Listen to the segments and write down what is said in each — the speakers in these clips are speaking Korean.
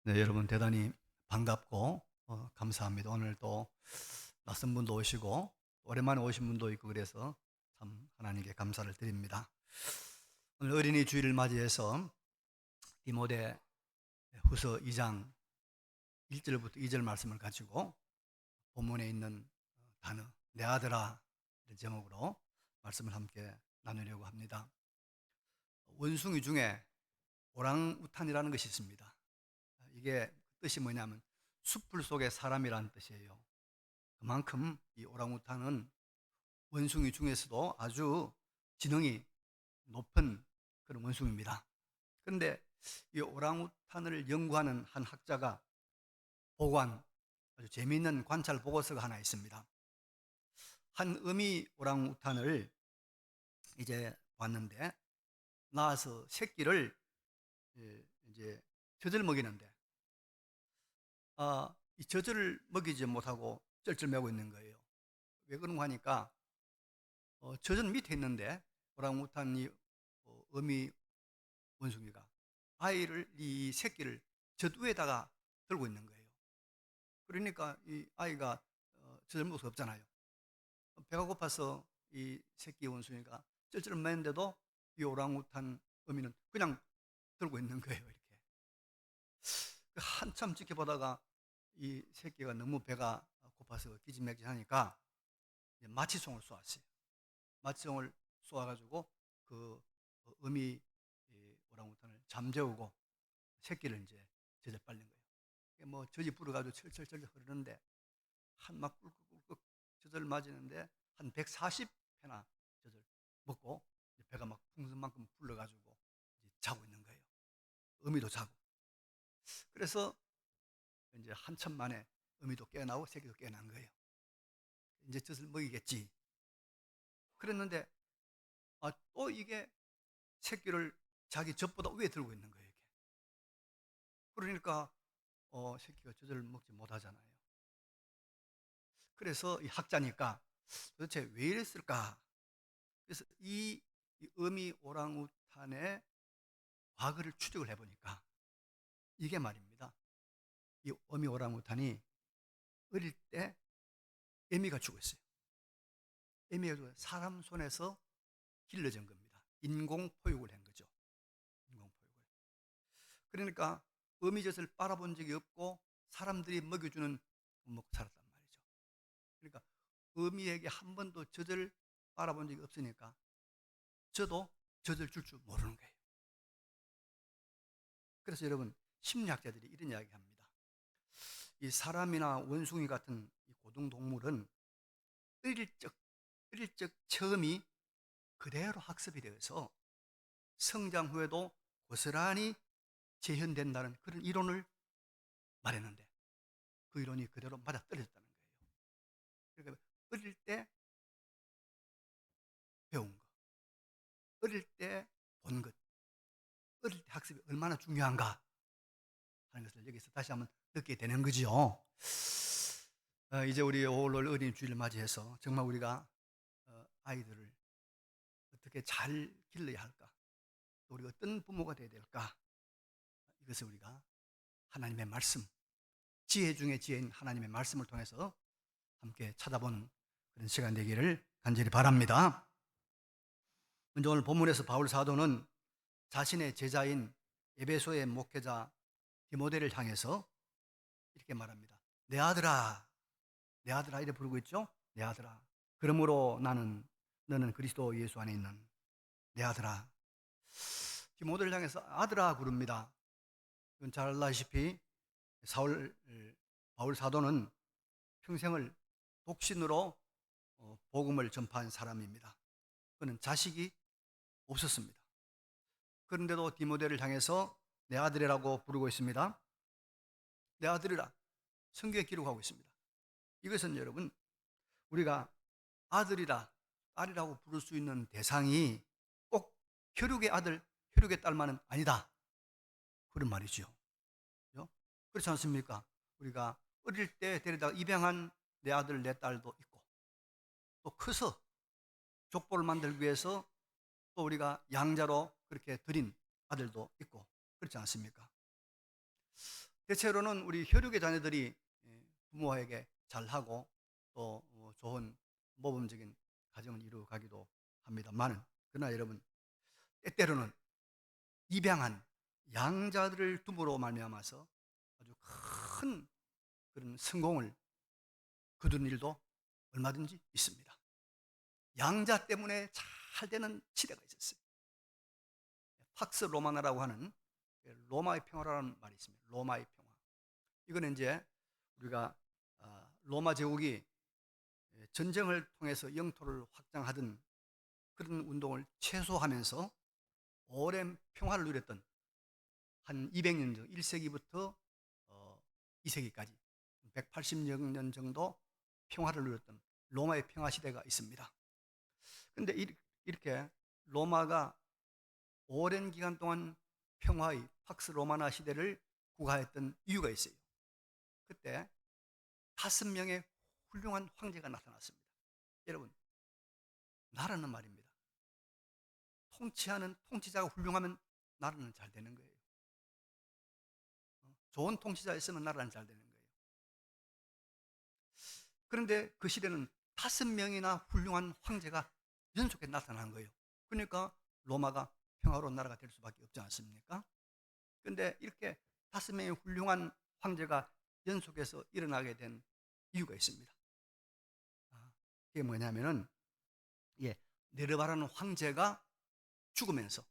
네, 여러분 대단히 반갑고 감사합니다. 오늘 또 낯선 분도 오시고 오랜만에 오신 분도 있고 그래서 참 하나님께 감사를 드립니다. 오늘 어린이 주일을 맞이해서 디모데 후서 2장 1절부터 2절 말씀을 가지고 본문에 있는 단어 내 아들아 이런 제목으로 말씀을 함께 나누려고 합니다. 원숭이 중에 오랑우탄이라는 것이 있습니다. 이게 뜻이 뭐냐면 숲풀 속의 사람이라는 뜻이에요. 그만큼 이 오랑우탄은 원숭이 중에서도 아주 지능이 높은 그런 원숭이입니다. 그런데 이 오랑우탄을 연구하는 한 학자가 보고한 아주 재미있는 관찰 보고서가 하나 있습니다. 한 어미 오랑우탄을 이제 봤는데 낳아서 새끼를 이제 젖을 먹이는데 이 젖을 먹이지 못하고 쩔쩔매고 있는 거예요. 왜 그런가 하니까 젖은 밑에 있는데 오랑우탄이 어미 원숭이가 아이를 이 새끼를 젖 위에다가 들고 있는 거예요. 그러니까 이 아이가 젖을 먹을 수 없잖아요. 배가 고파서 이 새끼 원숭이가 쩔쩔 매는데도 이 오랑우탄 어미는 그냥 들고 있는 거예요. 이렇게 한참 지켜보다가 이 새끼가 너무 배가 고파서 기진맥진하니까 마취총을 쏘았어요. 마취총을 쏘아가지고 그 어미 오랑우탄을 잠재우고 새끼를 이제 젖에 빨린 거예요. 뭐 젖이 불어가지고 철철철 흐르는데 한 막 꿀꺽꿀꺽 젖을 맞이는데 한 140회나 젖을 먹고 배가 막 풍선만큼 불러가지고 이제 자고 있는 거예요. 어미도 자고. 그래서 이제 한참 만에 어미도 깨어나고 새끼도 깨어난 거예요. 이제 젖을 먹이겠지. 그랬는데 또 이게 새끼를 자기 젖보다 위에 들고 있는 거예요. 이게. 그러니까 새끼가 젖을 먹지 못하잖아요. 그래서 이 학자니까 도대체 왜 이랬을까? 그래서 이 어미 오랑우탄의 과거를 추적을 해보니까 이게 말입니다. 이 어미 오랑우탄이 어릴 때 애미가 죽었어요. 애미가 죽어 사람 손에서 길러진 겁니다. 인공포육을 한 거죠. 인공포육을. 그러니까 어미젖을 빨아본 적이 없고 사람들이 먹여주는 못 먹고 살았단 말이죠. 그러니까 어미에게 한 번도 젖을 빨아본 적이 없으니까 저도 젖을 줄 줄 모르는 거예요. 그래서 여러분 심리학자들이 이런 이야기 합니다. 이 사람이나 원숭이 같은 이 고등동물은 어릴 적, 어릴 적 처음이 그대로 학습이 되어서 성장 후에도 고스란히 재현된다는 그런 이론을 말했는데 그 이론이 그대로 맞아떨어졌다는 거예요. 그러니까 어릴 때 배운 것, 어릴 때 본 것, 어릴 때 학습이 얼마나 중요한가 하는 것을 여기서 다시 한번 느끼게 되는 거죠. 이제 우리 5월 어린이 주일을 맞이해서 정말 우리가 아이들을 어떻게 잘 길러야 할까? 우리가 어떤 부모가 되어야 될까? 이것을 우리가 하나님의 말씀, 지혜 중에 지혜인 하나님의 말씀을 통해서 함께 찾아본 그런 시간 되기를 간절히 바랍니다. 먼저 오늘 본문에서 바울 사도는 자신의 제자인 에베소의 목회자 디모데를 향해서 이렇게 말합니다. 내 아들아, 내 아들아 이래 부르고 있죠? 내 아들아. 그러므로 너는 그리스도 예수 안에 있는 내 아들아. 디모데를 향해서 아들아 부릅니다. 이건 잘 알다시피 바울 사도는 평생을 독신으로 복음을 전파한 사람입니다. 그는 자식이 없었습니다. 그런데도 디모데를 향해서 내 아들이라고 부르고 있습니다. 내 아들이라 성경에 기록하고 있습니다. 이것은 여러분 우리가 아들이라 딸이라고 부를 수 있는 대상이 꼭 혈육의 아들, 혈육의 딸만은 아니다. 그런 말이죠. 그렇지 않습니까? 우리가 어릴 때 데려다가 입양한 내 아들, 내 딸도 있고 또 커서 족보를 만들기 위해서 또 우리가 양자로 그렇게 드린 아들도 있고 그렇지 않습니까? 대체로는 우리 혈육의 자녀들이 부모에게 잘하고 또 좋은 모범적인 가정을 이루어가기도 합니다만, 그러나 여러분, 때때로는 입양한 양자들을 둠으로 말미암아서 아주 큰 그런 성공을 거둔 일도 얼마든지 있습니다. 양자 때문에 잘 되는 시대가 있었어요. 팍스 로마나라고 하는 로마의 평화라는 말이 있습니다. 로마의 평화. 이거는 이제 우리가 로마 제국이 전쟁을 통해서 영토를 확장하던 그런 운동을 최소화하면서 오랜 평화를 누렸던 한 200년 전, 1세기부터 2세기까지 180여 년 정도 평화를 누렸던 로마의 평화 시대가 있습니다. 그런데 이렇게 로마가 오랜 기간 동안 평화의 팍스 로마나 시대를 구가했던 이유가 있어요. 그때 5명의 훌륭한 황제가 나타났습니다. 여러분, 나라는 말입니다, 통치하는 통치자가 훌륭하면 나라는 잘 되는 거예요. 좋은 통치자 있으면 나라는 잘 되는 거예요. 그런데 그 시대는 5명이나 훌륭한 황제가 연속해 나타난 거예요. 그러니까 로마가 평화로운 나라가 될 수밖에 없지 않습니까? 그런데 이렇게 5명의 훌륭한 황제가 연속해서 일어나게 된 이유가 있습니다. 그게 뭐냐면은, 네르바라는 황제가 죽으면서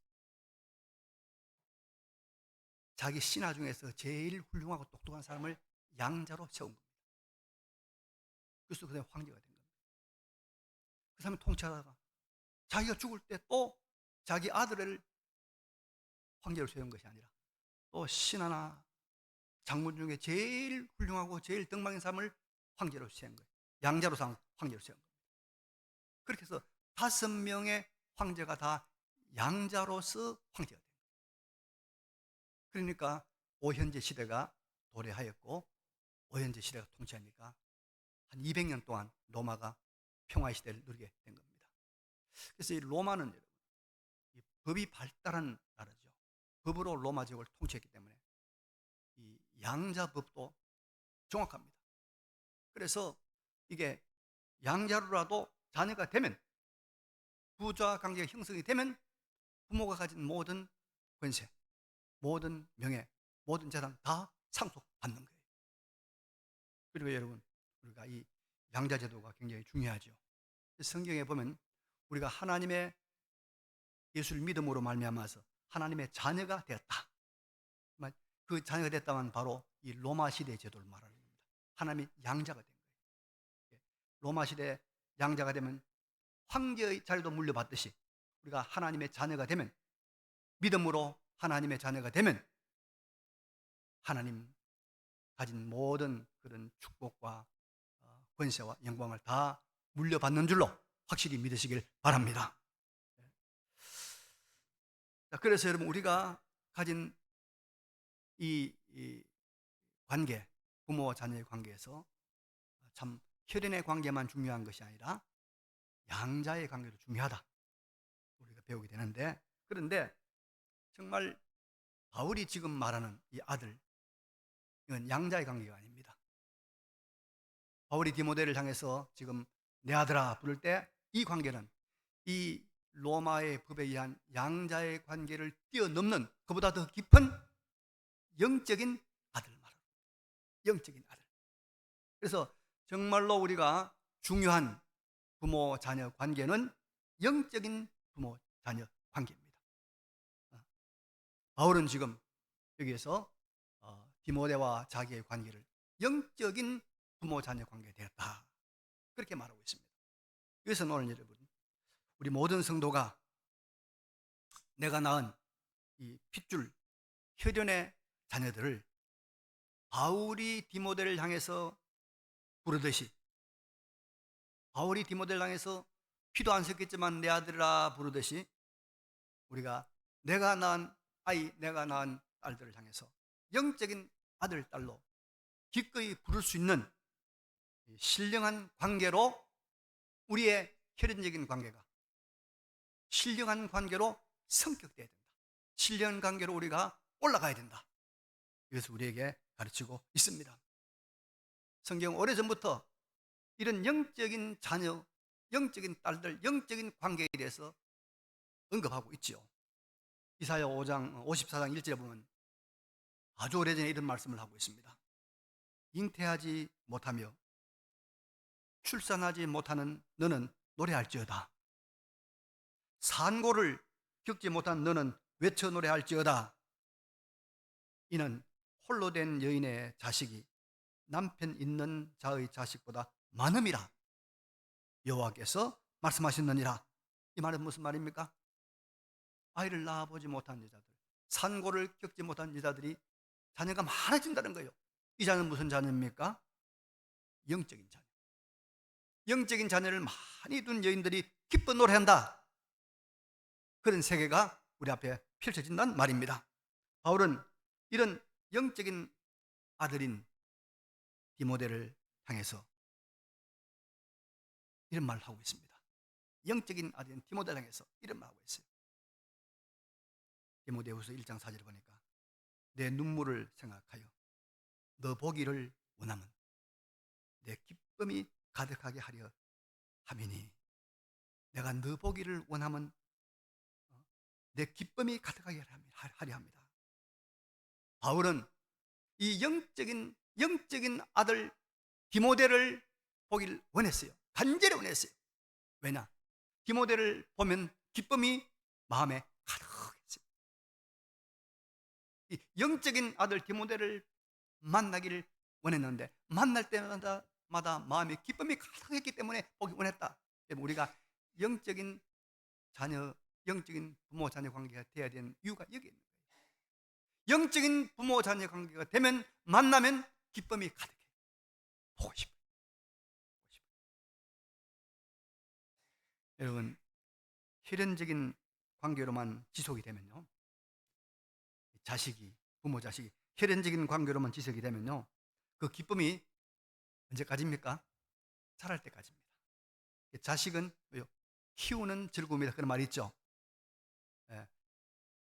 자기 신하 중에서 제일 훌륭하고 똑똑한 사람을 양자로 세운 겁니다. 그래서 그 사람이 황제가 된 겁니다. 그 사람이 통치하다가 자기가 죽을 때 또 자기 아들을 황제로 세운 것이 아니라 또 신하나 장군 중에 제일 훌륭하고 제일 덕망인 사람을 황제로 세운 거예요. 양자로 황제로 세운 겁니다. 그렇게 해서 5명의 황제가 다 양자로서 황제가 됩니다. 그러니까 오현제 시대가 도래하였고, 오현제 시대가 통치하니까 한 200년 동안 로마가 평화의 시대를 누리게 된 겁니다. 그래서 이 로마는 여러분, 이 법이 발달한 나라죠. 법으로 로마 제국을 통치했기 때문에 이 양자법도 정확합니다. 그래서 이게 양자로라도 자녀가 되면, 부자 관계가 형성이 되면 부모가 가진 모든 권세, 모든 명예, 모든 재산 다 상속받는 거예요. 그리고 여러분, 우리가 이 양자제도가 굉장히 중요하죠. 성경에 보면 우리가 하나님의 예수를 믿음으로 말미암아서 하나님의 자녀가 되었다. 그 자녀가 됐다면 바로 이 로마 시대의 제도를 말하는 겁니다. 하나님이 양자가 된 거예요. 로마 시대 양자가 되면 황제의 자리도 물려받듯이 우리가 하나님의 자녀가 되면, 믿음으로 하나님의 자녀가 되면 하나님 가진 모든 그런 축복과 권세와 영광을 다 물려받는 줄로 확실히 믿으시길 바랍니다. 그래서 여러분, 우리가 가진 이 관계, 부모와 자녀의 관계에서 참 혈연의 관계만 중요한 것이 아니라 양자의 관계도 중요하다, 우리가 배우게 되는데, 그런데 정말 바울이 지금 말하는 이 아들, 이건 양자의 관계가 아닙니다. 바울이 디모데를 향해서 지금 내 아들아 부를 때 이 관계는 이 로마의 법에 의한 양자의 관계를 뛰어넘는, 그보다 더 깊은 영적인 아들 말합니다. 영적인 아들. 그래서 정말로 우리가 중요한 부모 자녀 관계는 영적인 부모 자녀 관계입니다. 바울은 지금 여기에서 디모데와 자기의 관계를 영적인 부모 자녀 관계가 되었다, 그렇게 말하고 있습니다. 그래서 오늘 여러분, 우리 모든 성도가 내가 낳은 이 핏줄 혈연의 자녀들을 바울이 디모데를 향해서 부르듯이, 바울이 디모데를 향해서 피도 안 섞였지만 내 아들아 부르듯이, 우리가 내가 낳은 아이, 내가 낳은 딸들을 향해서 영적인 아들, 딸로 기꺼이 부를 수 있는 신령한 관계로, 우리의 혈연적인 관계가 신령한 관계로 성격돼야 된다. 신령한 관계로 우리가 올라가야 된다. 이것을 우리에게 가르치고 있습니다. 성경 오래전부터 이런 영적인 자녀, 영적인 딸들, 영적인 관계에 대해서 언급하고 있지요. 이사야 5장 54장 1절에 보면 아주 오래전에 이런 말씀을 하고 있습니다. 잉태하지 못하며 출산하지 못하는 너는 노래할지어다. 산고를 겪지 못한 너는 외쳐 노래할지어다. 이는 홀로 된 여인의 자식이 남편 있는 자의 자식보다 많음이라 여호와께서 말씀하셨느니라. 이 말은 무슨 말입니까? 아이를 낳아보지 못한 여자들, 산고를 겪지 못한 여자들이 자녀가 많아진다는 거예요. 이 자녀는 무슨 자녀입니까? 영적인 자녀. 영적인 자녀를 많이 둔 여인들이 기뻐 노래한다. 그런 세계가 우리 앞에 펼쳐진다는 말입니다. 바울은 이런 영적인 아들인 디모데를 향해서 이런 말을 하고 있습니다. 영적인 아들인 디모데를 향해서 이런 말을 하고 있어요. 디모데후서 1장 4절을 보니까 내 눈물을 생각하여 너 보기를 원하면 내 기쁨이 가득하게 하려 함이니. 내가 너 보기를 원하면 내 기쁨이 가득하게 하려 합니다. 바울은 이 영적인 아들 디모데를 보기를 원했어요. 간절히 원했어요. 왜냐? 디모데를 보면 기쁨이 마음에 가득했어요. 이 영적인 아들 디모데를 만나기를 원했는데 만날 때마다 마음에 기쁨이 가득했기 때문에 보기 원했다. 우리가 영적인 자녀, 영적인 부모 자녀 관계가 돼야 되는 이유가 여기 있는 거예요. 영적인 부모 자녀 관계가 되면 만나면 기쁨이 가득해요. 보고 싶어요. 여러분, 혈연적인 관계로만 지속이 되면요, 부모 자식이 혈연적인 관계로만 지속이 되면요, 그 기쁨이 언제까지입니까? 자랄 때까지입니다. 자식은 키우는 즐거움이다, 그런 말이 있죠. 예.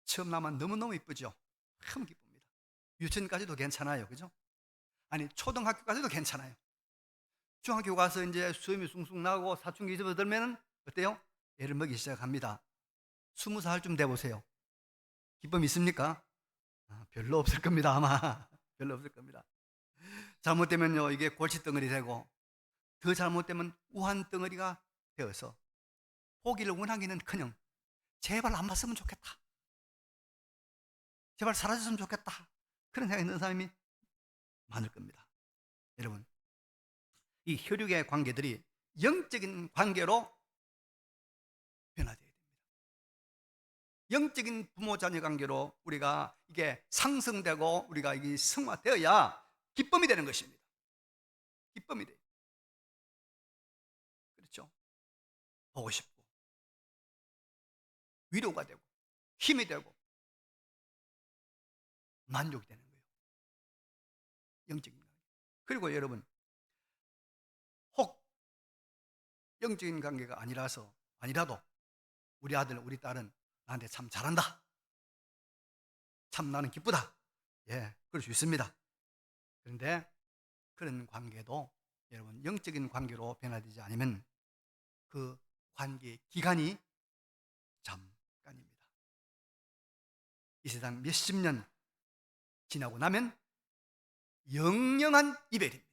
처음 나면 너무너무 이쁘죠. 참 기쁩니다. 유치원까지도 괜찮아요, 그죠? 아니, 초등학교까지도 괜찮아요. 중학교 가서 이제 수염이 숭숭 나고 사춘기 접어들면 어때요? 애를 먹이기 시작합니다. 20살 돼 보세요. 기쁨 있습니까? 별로 없을 겁니다, 아마. 별로 없을 겁니다. 잘못되면요, 이게 골칫덩어리 되고, 더 잘못되면 우한덩어리가 되어서 보기를 원하기는커녕 제발 안 봤으면 좋겠다, 제발 사라졌으면 좋겠다, 그런 생각이 드는 사람이 많을 겁니다. 여러분, 이 혈육의 관계들이 영적인 관계로 변화되어야 됩니다. 영적인 부모 자녀 관계로 우리가 이게 상승되고 우리가 이게 승화되어야 기쁨이 되는 것입니다. 기쁨이 돼요. 그렇죠? 보고 싶고 위로가 되고 힘이 되고 만족이 되는 거예요. 영적인 관계. 그리고 여러분, 혹 영적인 관계가 아니라도 우리 아들, 우리 딸은 나한테 참 잘한다, 참 나는 기쁘다, 예, 그럴 수 있습니다. 그런데 그런 관계도 여러분 영적인 관계로 변화되지 않으면 그 관계의 기간이 잠깐입니다. 이 세상 몇십 년 지나고 나면 영영한 이별입니다.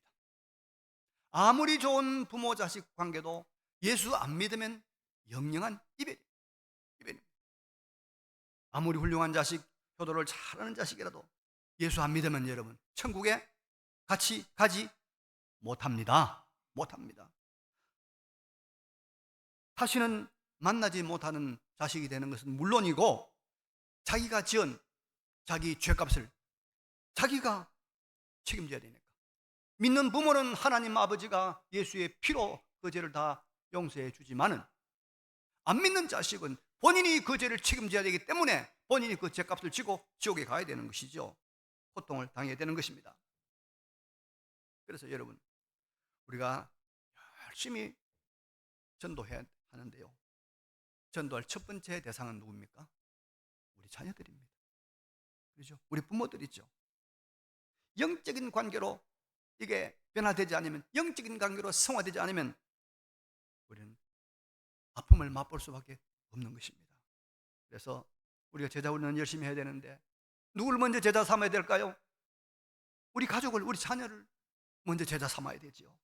아무리 좋은 부모 자식 관계도 예수 안 믿으면 영영한 이별입니다. 아무리 훌륭한 자식, 효도를 잘하는 자식이라도 예수 안 믿으면 여러분 천국에 같이 가지 못합니다. 다시는 만나지 못하는 자식이 되는 것은 물론이고, 자기가 지은 자기 죄값을 자기가 책임져야 되니까. 믿는 부모는 하나님 아버지가 예수의 피로 그 죄를 다 용서해 주지만은, 안 믿는 자식은 본인이 그 죄를 책임져야 되기 때문에 본인이 그 죄값을 지고 지옥에 가야 되는 것이죠. 고통을 당해야 되는 것입니다. 그래서 여러분, 우리가 열심히 전도해야 하는데요, 전도할 첫 번째 대상은 누굽니까? 우리 자녀들입니다. 그렇죠? 우리 부모들이죠. 영적인 관계로 이게 변화되지 않으면, 영적인 관계로 성화되지 않으면 우리는 아픔을 맛볼 수밖에 없는 것입니다. 그래서 우리가 제자 훈련 열심히 해야 되는데 누굴 먼저 제자 삼아야 될까요? 우리 가족을, 우리 자녀를 먼저 제자 삼아야 되지요.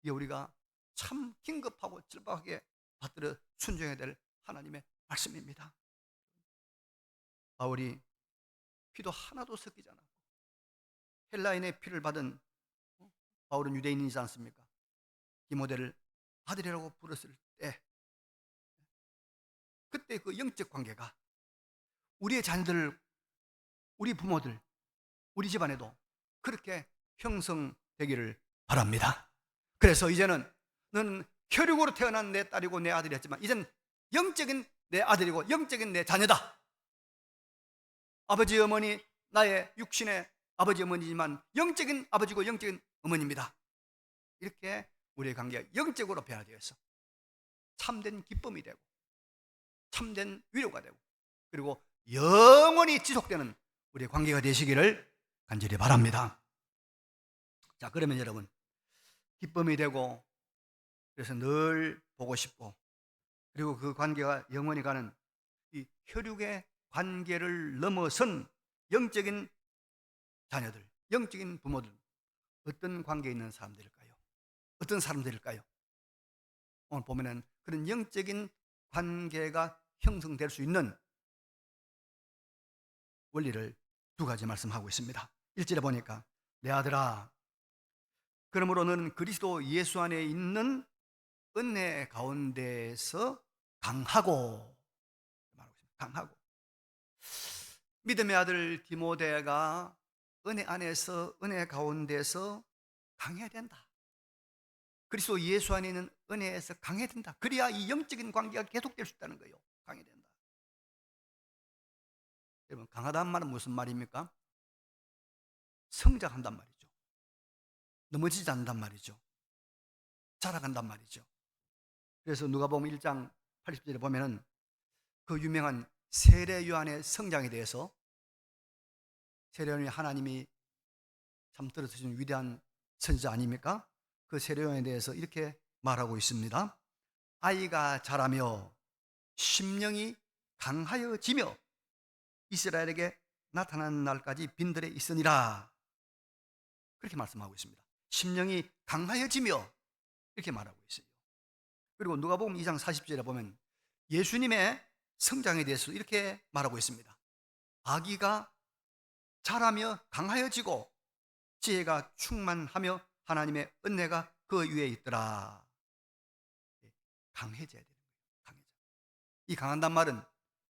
이게 우리가 참 긴급하고 절박하게 받들어 순종해야 될 하나님의 말씀입니다. 바울이 피도 하나도 섞이지 않았고 헬라인의 피를 받은 바울은 유대인이지 않습니까? 디모데를 아들이라고 부르실 때 그때 그 영적 관계가 우리의 자녀들, 우리 부모들, 우리 집안에도 그렇게 형성되기를 바랍니다. 그래서 이제는 너는 혈육으로 태어난 내 딸이고 내 아들이었지만 이제는 영적인 내 아들이고 영적인 내 자녀다. 아버지 어머니 나의 육신의 아버지 어머니지만 영적인 아버지고 영적인 어머니입니다. 이렇게 우리의 관계가 영적으로 변화되어서 참된 기쁨이 되고 참된 위로가 되고 그리고 영원히 지속되는 우리의 관계가 되시기를 간절히 바랍니다. 자, 그러면 여러분, 기쁨이 되고 그래서 늘 보고 싶고 그리고 그 관계가 영원히 가는 이 혈육의 관계를 넘어선 영적인 자녀들, 영적인 부모들, 어떤 관계에 있는 사람들일까요? 어떤 사람들일까요? 오늘 보면은 그런 영적인 관계가 형성될 수 있는 원리를 두 가지 말씀하고 있습니다. 1절에 보니까 내 아들아, 그러므로 너는 그리스도 예수 안에 있는 은혜 가운데서 강하고, 강하고. 믿음의 아들 디모데가 은혜 안에서, 은혜 가운데서 강해야 된다. 그리스도 예수 안에 있는 은혜에서 강해야 된다. 그래야 이 영적인 관계가 계속될 수 있다는 거예요. 강해야 된다. 여러분, 강하다는 말은 무슨 말입니까? 성장한단 말이죠. 넘어지지 않는단 말이죠. 자라간단 말이죠. 그래서 누가복음 1장 80절에 보면은 그 유명한 세례 요한의 성장에 대해서, 세례 요한이 하나님이 참 들어주신 위대한 선지자 아닙니까? 그 세례 요한에 대해서 이렇게 말하고 있습니다. 아이가 자라며 심령이 강하여지며 이스라엘에게 나타나는 날까지 빈들에 있으니라. 그렇게 말씀하고 있습니다. 심령이 강하여지며 이렇게 말하고 있어요. 그리고 누가복음 2장 40절에 보면 예수님의 성장에 대해서 이렇게 말하고 있습니다. 아기가 자라며 강하여지고 지혜가 충만하며 하나님의 은혜가 그 위에 있더라. 강해져야 되는 거예요. 강해져. 이 강한단 말은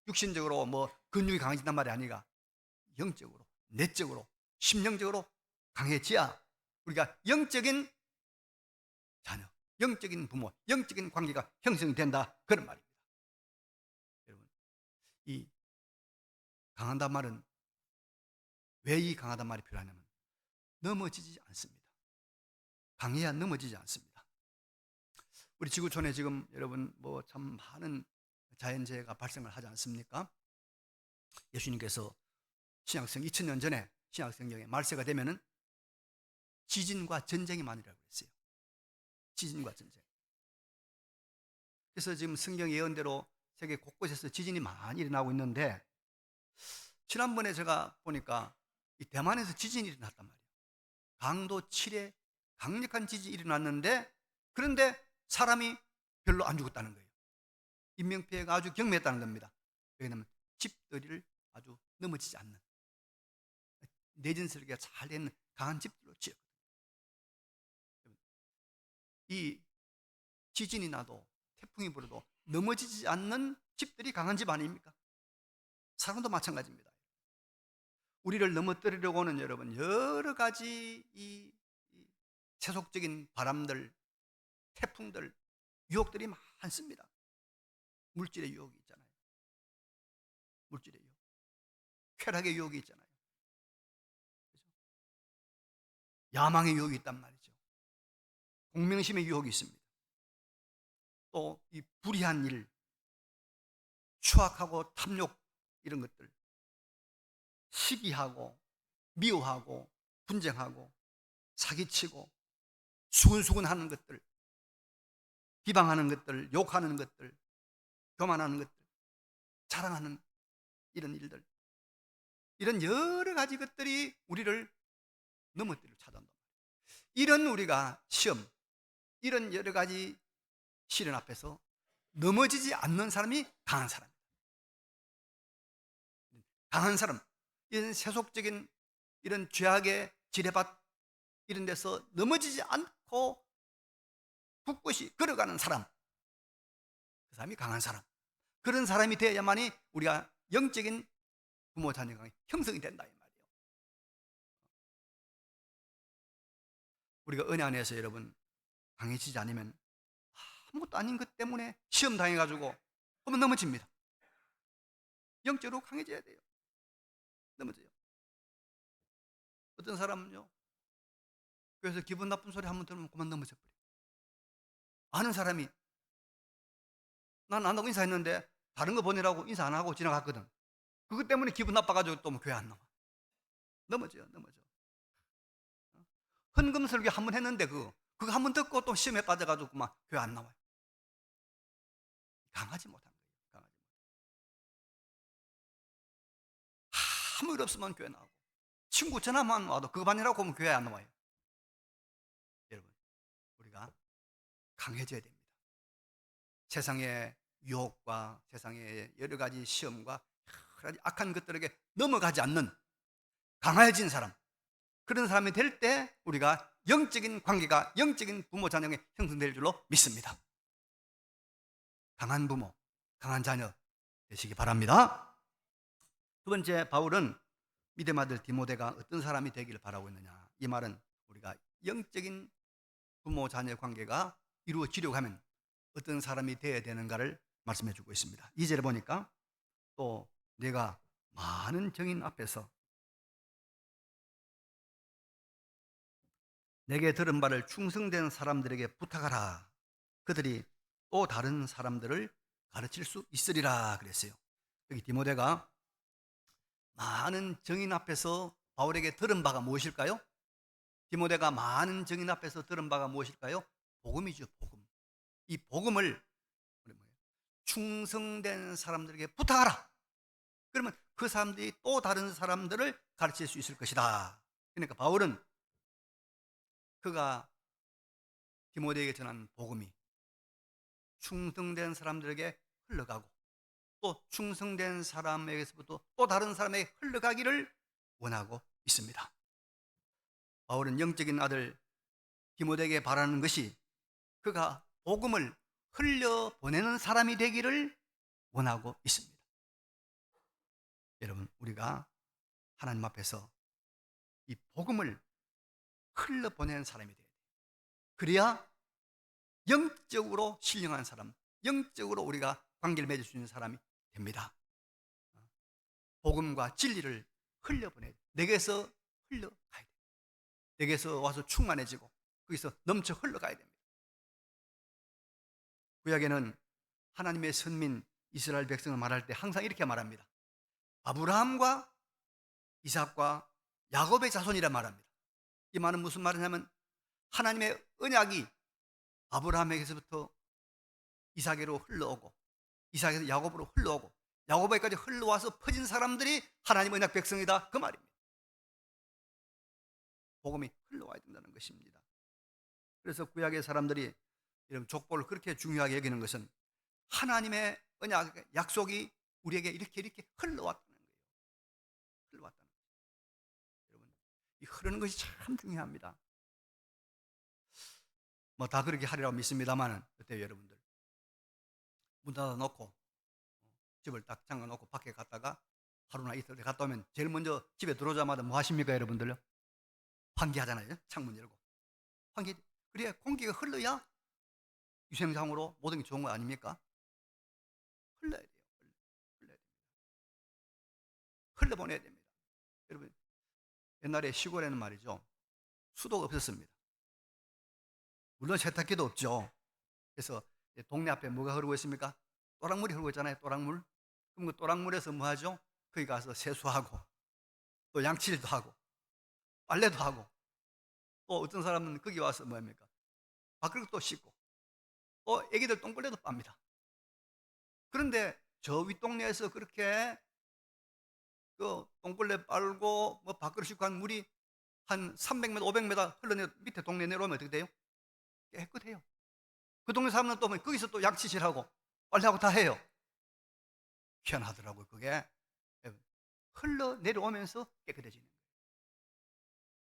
육신적으로 뭐 근육이 강해진단 말이 아니라 영적으로, 내적으로, 심령적으로 강해져야 우리가 영적인 자녀, 영적인 부모, 영적인 관계가 형성이 된다, 그런 말입니다. 여러분, 이 강한단 말은 왜 이 강하단 말이 필요하냐면 넘어지지 않습니다. 강해야 넘어지지 않습니다. 우리 지구촌에 지금 여러분 뭐 참 많은 자연재해가 발생을 하지 않습니까? 예수님께서 신약성 2000년 전에 신약성경에 말세가 되면은 지진과 전쟁이 많으라고 했어요. 지진과 전쟁. 그래서 지금 성경 예언대로 세계 곳곳에서 지진이 많이 일어나고 있는데, 지난번에 제가 보니까 이 대만에서 지진이 일어났단 말이에요. 강도 7의 강력한 지진이 일어났는데, 그런데 사람이 별로 안 죽었다는 거예요. 인명피해가 아주 경미했다는 겁니다. 왜냐하면 집들이를 아주 넘어지지 않는 내진 설계가 잘 된 강한 집들로 지었거든요. 이 지진이 나도 태풍이 불어도 넘어지지 않는 집들이 강한 집 아닙니까? 사람도 마찬가지입니다. 우리를 넘어뜨리려고 하는 여러분 여러 가지 이 세속적인 바람들, 태풍들, 유혹들이 많습니다. 물질의 유혹이 있잖아요. 물질의 유혹, 쾌락의 유혹이 있잖아요. 그렇죠? 야망의 유혹이 있단 말이죠. 공명심의 유혹이 있습니다. 또 이 불의한 일, 추악하고 탐욕, 이런 것들, 시기하고 미워하고 분쟁하고 사기치고 수근수근 하는 것들, 비방하는 것들, 욕하는 것들, 교만하는 것들, 자랑하는 이런 일들, 이런 여러 가지 것들이 우리를 넘어뜨리려 찾아온다. 이런 우리가 시험, 이런 여러 가지 시련 앞에서 넘어지지 않는 사람이 강한 사람입니다. 강한 사람, 이런 세속적인 이런 죄악의 지뢰밭 이런 데서 넘어지지 않고 굳굳이 걸어가는 사람, 그 사람이 강한 사람. 그런 사람이 되어야만이 우리가 영적인 부모 자녀가 형성이 된다 이 말이에요. 우리가 은혜 안에서 여러분 강해지지 않으면 아무것도 아닌 것 때문에 시험 당해가지고 한번 넘어집니다. 영적으로 강해져야 돼요. 넘어져요. 어떤 사람은요, 그래서 기분 나쁜 소리 한번 들으면 그만 넘어져 버려요. 아는 사람이 난 안다고 인사했는데 다른 거 보내라고 인사 안 하고 지나갔거든. 그것 때문에 기분 나빠가지고 또 교회 안 나와. 넘어져요. 헌금설교 한번 했는데 그거 한번 듣고 또 시험에 빠져가지고 막 교회 안 나와요. 강하지 못한 거예요. 강하지 못. 아무 일 없으면 교회 나오고 친구 전화만 와도 그거 반이라고 하면 교회 안 나와요. 여러분, 우리가 강해져야 됩니다. 세상의 유혹과 세상의 여러 가지 시험과 여러 가지 악한 것들에게 넘어가지 않는 강해진 사람, 그런 사람이 될 때 우리가 영적인 관계가 영적인 부모 자녀에 형성될 줄로 믿습니다. 강한 부모, 강한 자녀 되시기 바랍니다. 두 번째, 바울은 믿음 아들 디모데가 어떤 사람이 되기를 바라고 있느냐. 이 말은 우리가 영적인 부모 자녀 관계가 이루어지려고 하면 어떤 사람이 되어야 되는가를 말씀해 주고 있습니다. 2절에 보니까 또 내가 많은 정인 앞에서 내게 들은 바를 충성된 사람들에게 부탁하라. 그들이 또 다른 사람들을 가르칠 수 있으리라 그랬어요. 여기 디모데가 많은 정인 앞에서 바울에게 들은 바가 무엇일까요? 디모데가 많은 정인 앞에서 들은 바가 무엇일까요? 복음이죠, 복음. 이 복음을 충성된 사람들에게 부탁하라. 그러면 그 사람들이 또 다른 사람들을 가르칠 수 있을 것이다. 그러니까 바울은 그가 디모데에게 전한 복음이 충성된 사람들에게 흘러가고 또 충성된 사람에게서부터 또 다른 사람에게 흘러가기를 원하고 있습니다. 바울은 영적인 아들 디모데에게 바라는 것이 그가 복음을 흘려보내는 사람이 되기를 원하고 있습니다. 여러분, 우리가 하나님 앞에서 이 복음을 흘려보내는 사람이 돼야 돼요. 그래야 영적으로 신령한 사람, 영적으로 우리가 관계를 맺을 수 있는 사람이 됩니다. 복음과 진리를 흘려보내야 돼요. 내게서 흘러가야 돼요. 내게서 와서 충만해지고 거기서 넘쳐 흘러가야 됩니다. 구약에는 하나님의 선민 이스라엘 백성을 말할 때 항상 이렇게 말합니다. 아브라함과 이삭과 야곱의 자손이라 말합니다. 이 말은 무슨 말이냐면 하나님의 언약이 아브라함에게서부터 이삭에로 흘러오고 이삭에서 야곱으로 흘러오고 야곱에까지 흘러와서 퍼진 사람들이 하나님의 언약 백성이다, 그 말입니다. 복음이 흘러와야 된다는 것입니다. 그래서 구약의 사람들이 이런 족보를 그렇게 중요하게 여기는 것은 하나님의 언약 약속이 우리에게 이렇게 흘러왔다는 거예요. 흘러왔다는 거예요. 여러분, 이 흐르는 것이 참 중요합니다. 뭐 다 그렇게 하리라고 믿습니다만 그때 여러분들 문 닫아놓고 집을 딱 잠가놓고 밖에 갔다가 하루나 이틀 갔다 오면 제일 먼저 집에 들어오자마자 뭐 하십니까 여러분들요? 환기하잖아요. 창문 열고 환기. 그래야 공기가 흘러야 위생상으로 모든 게 좋은 거 아닙니까? 흘러야 돼요. 흘러야 됩니다. 흘러보내야 됩니다. 여러분, 옛날에 시골에는 말이죠, 수도가 없었습니다. 물론 세탁기도 없죠. 그래서 동네 앞에 뭐가 흐르고 있습니까? 또랑물이 흐르고 있잖아요. 또랑물. 그럼 그 또랑물에서 뭐 하죠? 거기 가서 세수하고 또 양치질도 하고 빨래도 하고, 또 어떤 사람은 거기 와서 뭐합니까? 밥그릇도 씻고, 또 애기들 똥걸레도 빱니다. 그런데 저 윗동네에서 그렇게 그 똥걸레 빨고 뭐 밥그릇 씻고 한 물이 한 300m, 500m 흘러내 밑에 동네 내려오면 어떻게 돼요? 깨끗해요. 그 동네 사람은 또 뭐 거기서 또 양치질하고 빨래하고 다 해요. 희한하더라고요. 그게 흘러 내려오면서 깨끗해지는 거예요.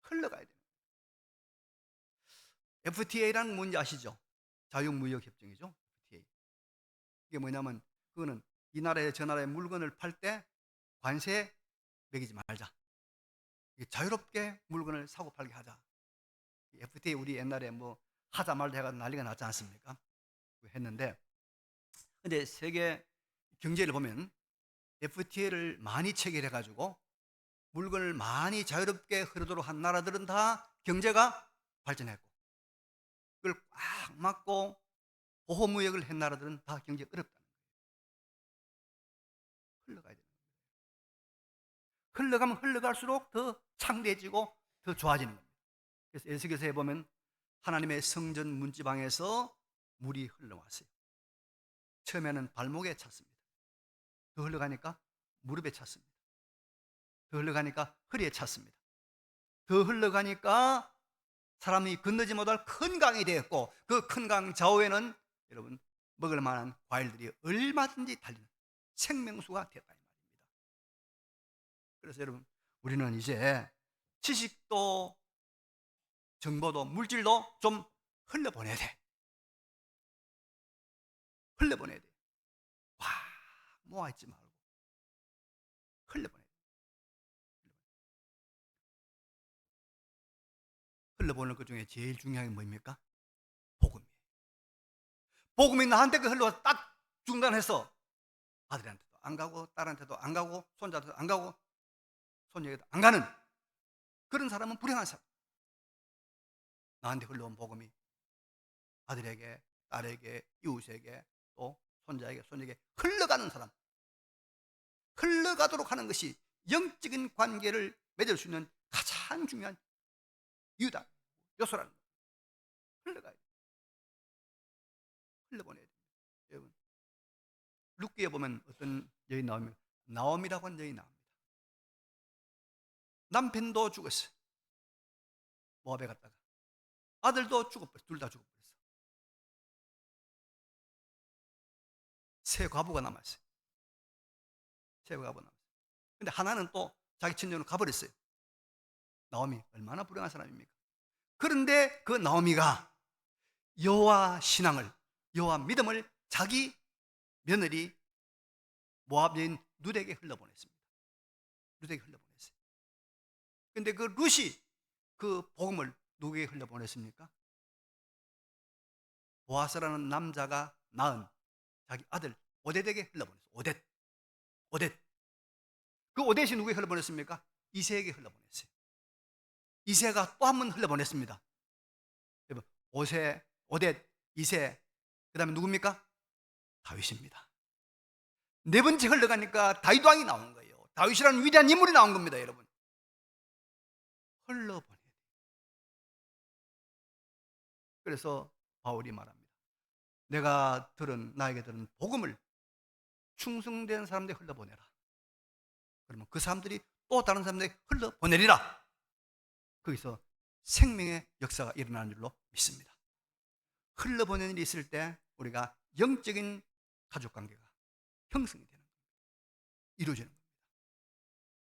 흘러가야 돼요. FTA라는 뭔지 아시죠? 자유무역협정이죠. FTA. 이게 뭐냐면 그거는 이 나라에 저 나라에 물건을 팔 때 관세 매기지 말자. 자유롭게 물건을 사고 팔게 하자. FTA 우리 옛날에 뭐 하자 말자 해가 난리가 났지 않습니까? 했는데, 근데 세계 경제를 보면 FTA를 많이 체결해 가지고 물건을 많이 자유롭게 흐르도록 한 나라들은 다 경제가 발전했고, 그걸 꽉 막고 보호무역을 한 나라들은 다 경제가 어렵다는 거예요. 흘러가야 돼요. 흘러가면 흘러갈수록 더 창대해지고 더 좋아지는 겁니다. 그래서 에스겔서에 보면 하나님의 성전 문지방에서 물이 흘러왔어요. 처음에는 발목에 찼습니다. 더 흘러가니까 무릎에 찼습니다. 더 흘러가니까 허리에 찼습니다. 더 흘러가니까 사람이 건너지 못할 큰 강이 되었고, 그 큰 강 좌우에는 여러분 먹을 만한 과일들이 얼마든지 달리는 생명수가 됐다 이 말입니다. 그래서 여러분, 우리는 이제 지식도 정보도 물질도 좀 흘려보내야 돼. 흘려보내야 돼. 와, 모아있지 말고 흘려보내야 돼. 흘려보낼 것 중에 제일 중요한 게 뭡니까? 복음이에요. 복음이 나한테 그 흘러와서 딱 중단해서 아들한테도 안 가고 딸한테도 안 가고 손자한테도 안 가고 손녀에게도 안 가는 그런 사람은 불행한 사람. 나한테 흘러온 복음이 아들에게, 딸에게, 이웃에게, 또 손자에게, 손녀에게 흘러가는 사람, 흘러가도록 하는 것이 영적인 관계를 맺을 수 있는 가장 중요한 이유다, 요소라는 거예요. 흘러가야 돼요. 흘러보내야 돼요. 여러분, 룻기에 보면 어떤 여인 나오면 나옴이라고 하는 여인이 나옵니다. 남편도 죽었어요. 모압에 갔다가 아들도 죽어버렸어요. 둘 다 죽어버렸어요. 세 과부가 남았어요. 세 과부가 남았어요. 근데 하나는 또 자기 친정으로 가버렸어요. 나오미 얼마나 불행한 사람입니까? 그런데 그 나오미가 여호와 신앙을, 여호와 믿음을 자기 며느리 모압 여인 룻에게 흘러보냈습니다. 룻에게 흘러보냈어요. 근데 그 룻이 그 복음을 누구에게 흘려보냈습니까? 보아스라는 남자가 낳은 자기 아들 오뎃에게 흘러보냈어요. 오뎃. 오뎃. 그 오뎃이 누구에게 흘러보냈습니까? 이새에게 흘러보냈어요. 이새가 또 한 번 흘러보냈습니다. 오세, 오뎃, 이새, 그 다음에 누굽니까? 다윗입니다. 네 번째 흘러가니까 다윗 왕이 나온 거예요. 다윗이라는 위대한 인물이 나온 겁니다, 여러분. 흘러보내야 돼요. 그래서 바울이 말합니다. 내가 나에게 들은 복음을 충성된 사람들에게 흘러보내라. 그러면 그 사람들이 또 다른 사람들에게 흘러보내리라. 거기서 생명의 역사가 일어나는 줄로 믿습니다. 흘러보내는 일이 있을 때 우리가 영적인 가족관계가 형성이 되는 겁니다. 이루어지는 겁니다.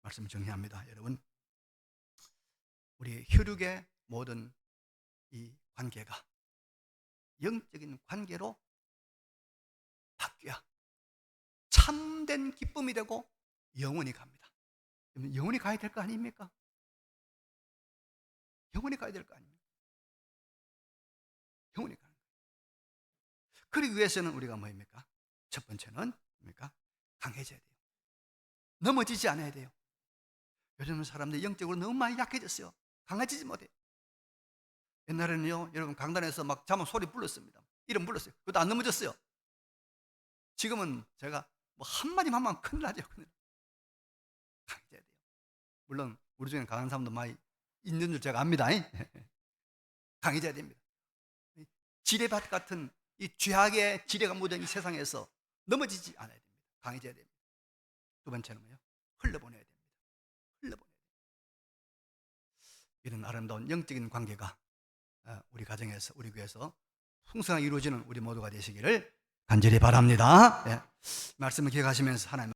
말씀을 정리합니다. 여러분, 우리 혈육의 모든 이 관계가 영적인 관계로 바뀌어야 참된 기쁨이 되고 영원히 갑니다. 영원히 가야 될 거 아닙니까? 영원히 가야 될 거 아닙니까? 영원히 가는 거예요. 그러기 위해서는 우리가 뭐입니까? 첫 번째는 뭡니까? 강해져야 돼요. 넘어지지 않아야 돼요. 요즘 사람들이 영적으로 너무 많이 약해졌어요. 강해지지 못해요. 옛날에는요, 여러분 강단에서 막 자면 소리 불렀습니다. 이름 불렀어요. 그것도 안 넘어졌어요. 지금은 제가 뭐 한마디만 하면 큰일 나죠. 큰일. 강해져야 돼요. 물론 우리 중에 강한 사람도 많이 있는 줄 제가 압니다. 강해져야 됩니다. 지뢰밭 같은 이 죄악의 지뢰가 묻은 이 세상에서 넘어지지 않아야 됩니다. 강해져야 됩니다. 두 번째는요, 흘려보내야 됩니다. 흘려보내야 됩니다. 이런 아름다운 영적인 관계가 우리 가정에서, 우리 교회에서 풍성하게 이루어지는 우리 모두가 되시기를 간절히 바랍니다. 말씀을 기억하시면서 하나님